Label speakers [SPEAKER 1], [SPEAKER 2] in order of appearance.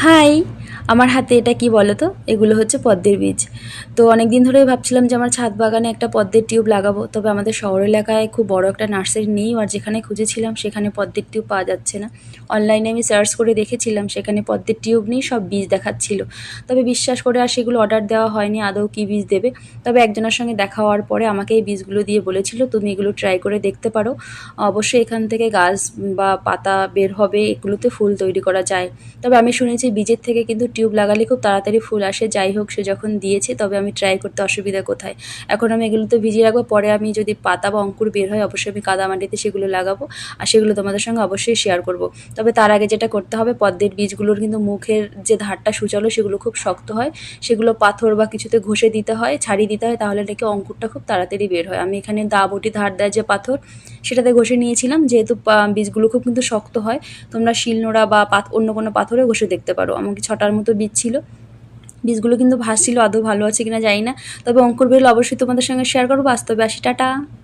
[SPEAKER 1] High, আমার হাতে এটা কি বলো তো? এগুলো হচ্ছে পদ্মের বীজ। তো অনেক দিন ধরেই ভাবছিলাম যে আমার ছাদ বাগানে একটা পদ্মের টিউব লাগাবো, তবে আমাদের শহর এলাকায় খুব বড় একটা নার্সারি নেই, আর যেখানে খুঁজেছিলাম সেখানে পদ্মের টিউব পাওয়া যাচ্ছে না। অনলাইনে আমি সার্চ করে দেখেছিলাম, সেখানে পদ্মের টিউব নেই, সব বীজ দেখাচ্ছিল। তবে বিশ্বাস করে আর সেগুলো অর্ডার দেওয়া হয়নি, আদৌ কী বীজ দেবে। তবে একজনের সঙ্গে দেখা হওয়ার পরে আমাকে এই বীজগুলো দিয়ে বলেছিল তুমি এগুলো ট্রাই করে দেখতে পারো, অবশ্যই এখান থেকে গাছ বা পাতা বের হবে, এগুলোতে ফুল তৈরি করা যায়। তবে আমি শুনেছি বীজের থেকে কিন্তু টিউব লাগালে খুব তাড়াতাড়ি ফুল আসে। যাই হোক, সে যখন দিয়েছে, তবে আমি ট্রাই করতে অসুবিধা কোথায়। এখন আমি এগুলোতে ভিজিয়ে রাখবো, পরে আমি যদি পাতা বা অঙ্কুর বের হয় অবশ্যই আমি কাদা মাটিতে সেগুলো লাগাবো, আর সেগুলো তোমাদের সঙ্গে অবশ্যই শেয়ার করব। তবে তার আগে যেটা করতে হবে, পদ্মের বীজগুলোর কিন্তু মুখের যে ধারটা সূচালো সেগুলো খুব শক্ত হয়, সেগুলো পাথর বা কিছুতে ঘষে দিতে হয়, ছাড়িয়ে দিতে হয়, তাহলে নাকি অঙ্কুরটা খুব তাড়াতাড়ি বের হয়। আমি এখানে দা বটি ধার দেয় যে পাথর, সেটাতে ঘষে নিয়েছিলাম, যেহেতু বীজগুলো খুব কিন্তু শক্ত হয়। তোমরা শিলনোড়া বা অন্য কোনো পাথরে ঘষে দেখতে পারো। আমাকে 6টার মতো বীজ ছিল, বীজগুলো কিন্তু ভাসছিল, আদৌ ভালো আছে কিনা জানি না। তবে অঙ্কুর বেরোলে অবশ্যই তোমাদের সঙ্গে শেয়ার করবো। বাস্তবে আসি, টাটা।